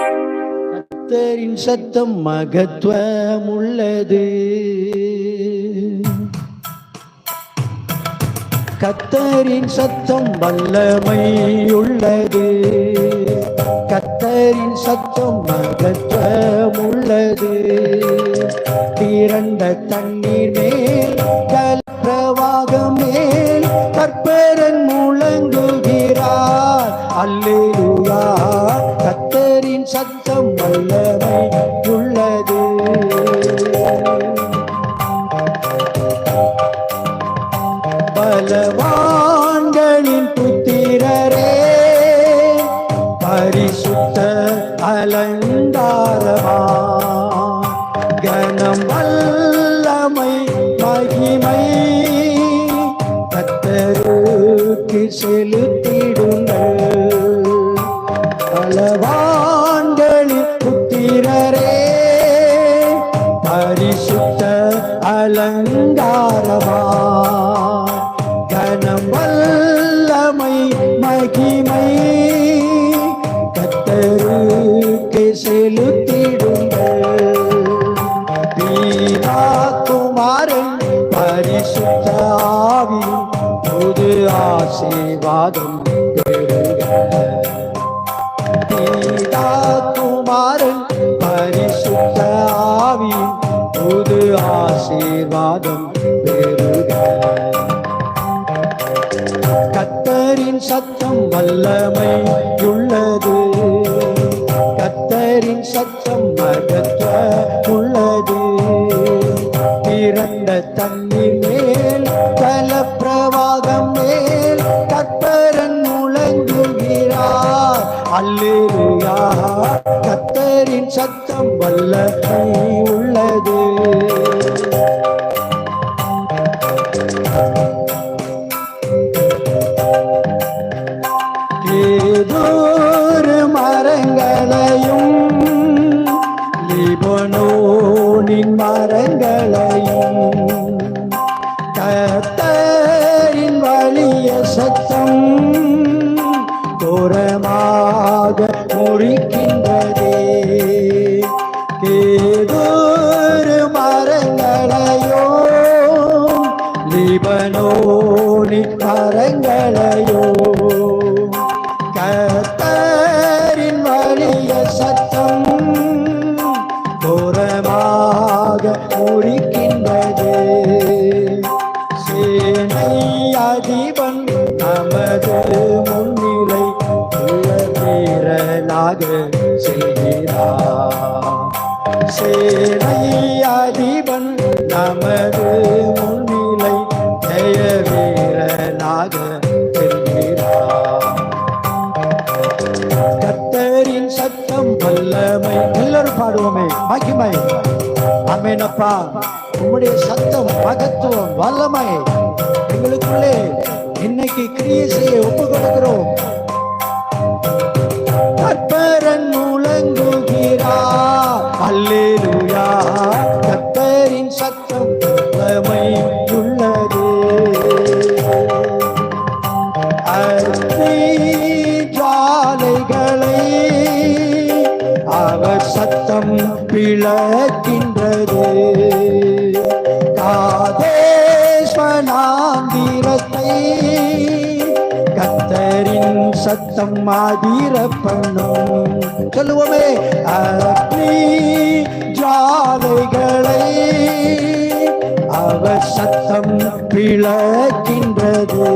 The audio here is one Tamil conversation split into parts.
கர்த்தரின் சத்தம் மகத்துவம் உள்ளது. கர்த்தரின் சத்தம் வல்லமை உள்ளது. கர்த்தரின் சத்தம் மகத்துவம் உள்ளது. திரண்ட தண்ணீர் மேல் பிரவாகம் மேல் கர்த்தரன் முழங்குகிறார். அல்லேலூயா. கர்த்தரின் சத்தம் வல்லமை உள்ளது. பலவான்களின் புத்திரரே பரிசுத்த அலங்காரமா கனம் வல்லமை மகிமை கர்த்தருக்கு செலுத்திடுங்கள். பலவான்களின் புத்திரரே பரிசுத்த அலங்காரமா கனம் வல்லமை மகிமை கர்த்தருக்கு செலுத்திடுங்கள். பிதா குமாரன் பரிசுத்த ஆவி புது ஆசீர்வாதம் பெறுக. பிதா குமாரன் பரிசுத்த ஆவி புது ஆசீர்வாதம் பெறுக. கர்த்தரின் சத்தம் வல்லமை உள்ளது. கர்த்தரின் சத்தம் மகத்துவம் உள்ளது. திரண்ட தண்ணீர் மேல் ஜலப்பிரவாகம் மேல் கர்த்தரன் முழங்குகிறார். அல்லேலூயா. கர்த்தரின் சத்தம் வல்லமை உள்ளது. கேதுரு மரங்களையும் லீபனோனின் மரங்களையும் கர்த்தரின் வலிய சத்தம் தூரமாக முறிக்கின்றதே. கேதுரு மரங்களையோ லீபனோனின் மரங்களையோ கர்த்தரின் வலிய சத்தம் தூரமாக முறிக்கின்றது. சேனை அதிபன் நமது முன்னிலை வீரனாக செய்கிறார். சேனை அதிபன் நமது முன்னிலை ஜெய வீரனாக செய்கிறார். கர்த்தரின் சத்தம் வல்லமை. எல்லாரும் பாடுவோமே மகிமை. ஆமெனப்பா. உம்முடைய சத்தம் மகத்துவம் வல்லமை எங்களுக்குள்ளே இன்னைக்கு கிரியை செய்ய ஒப்பு கொடுக்கிறோம். கர்த்தரன் முழங்குகிறார். அல்லேலூயா. கர்த்தரின் சத்தம் வல்லமை உள்ளது. ஜாலைகளை அவர் சத்தம் பிளக்கின்றது. காதேஸ்வனாந்திரத்தை கர்த்தரின் சத்தம் அதிர பண்ணும். சொல்லுவோமே. அக்னி ஜாலைகளை அவர் சத்தம் பிளக்கின்றது.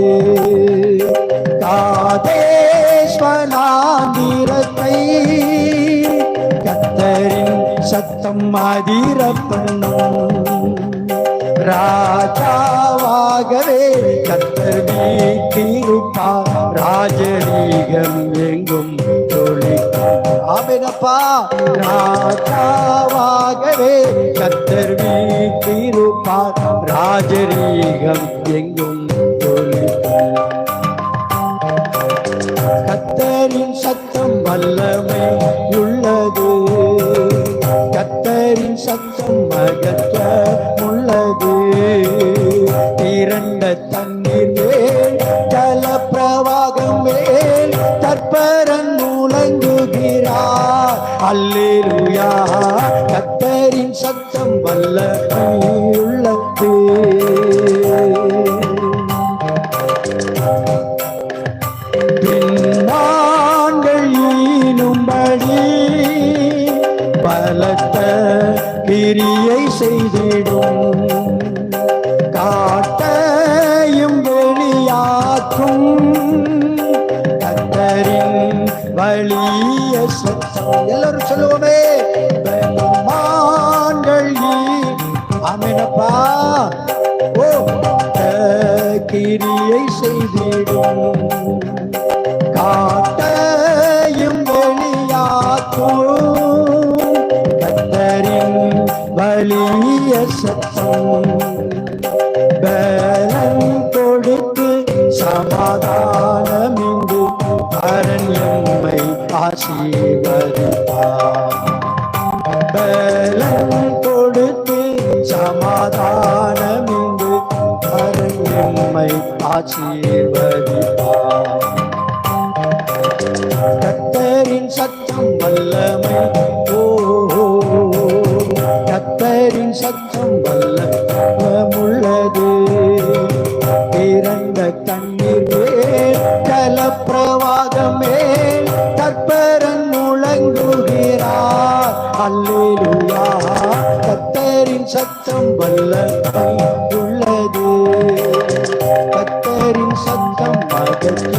காதேஸ்வனாந்திரத்தை கர்த்தரின் சத்தம் அதிர பண்ணும். ராஜாவாகவே கர்த்தர் வீற்றிருப்பார். ராஜரீகம் எங்கும் தொழிக்கும். ஆமெனப்பா. ராஜாவாகவே கர்த்தர் வீற்றிருப்பார். ராஜரீகம் எங்கும் தொழிக்கும். கர்த்தரின் சத்தம் வல்லமை உள்ளது. கர்த்தரின் சத்தம் மகத்துவம் உள்ளது. திரண்ட தண்ணீர் மேல் ஜலப்பிரவாகம் மேல் கர்த்தரன் முழங்குகிறார். அல்லேலூயா கர்த்தரின் சத்தம் வல்லமை உள்ளது. பின்னாங்கள் ஈனும்படி பலத்த கிரியை செய்திடும் காட்டையும் வெளியாக்கும் கர்த்தரின் வலிய சத்தம். எல்லாரும் சொல்லுவோமே பெருமான்கள் ஆமெனப்பா ஓ கிரியை செய்திடும் காட்டையும் வெளியாக்கும் கர்த்தரின் வலிய சத்தம். பலன் கொடுத்து சமாதானம் இங்கு அரண்யம்மை ஆசீர்வதிப்பார். பலன் கொடுத்து சமாதானம் இங்கு அரண்யம்மை ஆசீர்வதிப்பார். கர்த்தரின் சத்தம் வல்லமை ஓ கர்த்தரின் சத்தம் வல்லமுள்ளது. திறந்த தண்ணீர் மேல் ஜலப்பிரவாகமே கர்த்தரன் முழங்குகிறார். அல்லேலூயா கர்த்தரின் சத்தம் வல்லமை உள்ளது. கர்த்தரின் சத்தம் அகற்ற